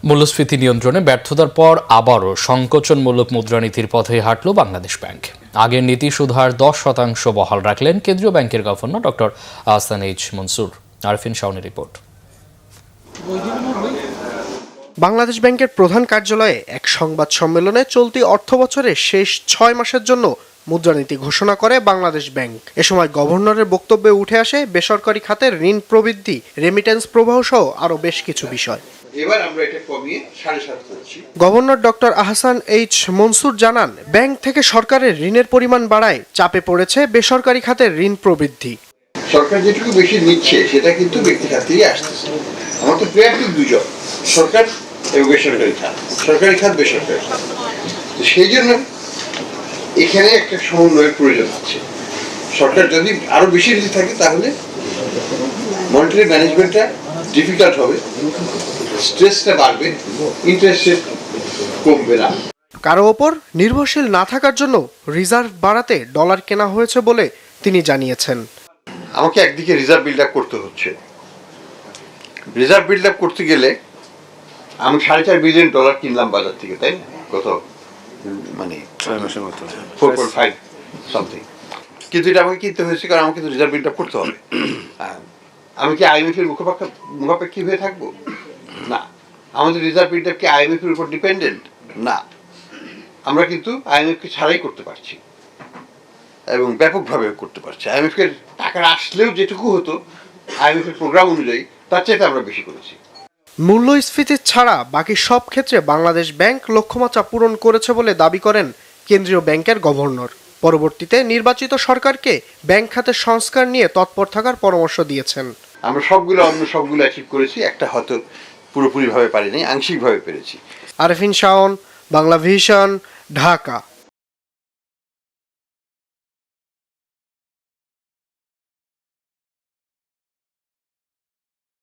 মূল্যস্ফীতি নিয়ন্ত্রণে ব্যর্থতার পর আবারও সংকোচনমূলক মুদ্রানীতির পথে হাঁটল বাংলাদেশ ব্যাংক। আগের নীতি সুধার 10% বহাল রাখলেন কেন্দ্রীয় ব্যাংকের governor doctor Ahsan H Mansur. Arfin শাওনের রিপোর্ট। বাংলাদেশ ব্যাংকের প্রধান কার্যালয়ে এক সংবাদ সম্মেলনে চলতি অর্থবছরের শেষ 6 মাসের জন্য মুদ্রানীতি ঘোষণা করে বাংলাদেশ ব্যাংক। এ সময় গভর্নরের বক্তব্যে উঠে আসে বেসরকারি খাতের ঋণ প্রবৃদ্ধি, রেমিটেন্স প্রবাহ সহ আরও বেশ কিছু বিষয়। এবার আমরা এটা কমিয়ে 7.5 করছি। Governor doctor Ahsan H Mansur জানান, ব্যাংক থেকে সরকারের ঋণের পরিমাণ বাড়ায় চাপে পড়েছে বেসরকারি খাতের ঋণ প্রবৃদ্ধি। সরকার যেটুকু বেশি নিচ্ছে সেটা কিন্তু ব্যক্তি খাত থেকেই আসতেছে। আমার তো প্রায়োরিটি দুজন, সরকার এবং বেসরকারি খাত, সরকারি খাত বেসরকারি খাত। সেই জন্য এখানে একটা সমন্বয়ের প্রয়োজন আছে। সরকার যদি আরো বেশি নিতে থাকে তাহলে মনিটারি ম্যানেজমেন্টটা ডিফিকাল্ট হবে, স্ট্রেসটা বাড়বে, ইন্টারেস্ট রেট কমবে না। কারো ওপর নির্ভরশীল না থাকার জন্য রিজার্ভ বাড়াতে ডলার কেনা হয়েছে বলে তিনি জানিয়েছেন। আমাকে একদিকে রিজার্ভ বিল্ড আপ করতে হচ্ছে। রিজার্ভ বিল্ড আপ করতে গেলে আমি $4.5 বিলিয়ন কিনলাম বাজার থেকে, তাই কত মানে 6 মাসের মতো 4.5 সামথিং। কিন্তু এটা আমাকে কিনতে হয়েছে কারণ আমাকে তো রিজার্ভ বিল্ড আপ করতে হবে। আমি কি আইএমএফ এর মুখাপেক্ষী হয়ে থাকবো? না। আমাদের রিজার্ভ বিল্ড আপ কি আইএমএফ এর উপর ডিপেন্ডেন্ট? না। আমরা কিন্তু আইএমএফ কে ছাড়াই করতে পারছি এবং ব্যাপকভাবে করতে পারছি। আইএমএফ এর টাকা আসলেও যেটুকু হতো আইএমএফ এর প্রোগ্রাম অনুযায়ী তার চাইতে আমরা বেশি করেছি। মূল্যস্ফীতি ছাড়া বাকি সব ক্ষেত্রে বাংলাদেশ ব্যাংক লক্ষ্যমাত্রা পূরণ করেছে বলে দাবি করেন কেন্দ্রীয় ব্যাংকের গভর্নর। পরবর্তীতে নির্বাচিত সরকারকে ব্যাংক খাতের সংস্কার নিয়ে তৎপর থাকার পরামর্শ দিয়েছেন। আমরা অন্য সবগুলো অ্যাচিভ করেছি, একটা হয়তো পুরোপুরিভাবে পারিনি, আংশিকভাবে পেরেছি। আরফিন শাওন, বাংলা ভিশন, ঢাকা।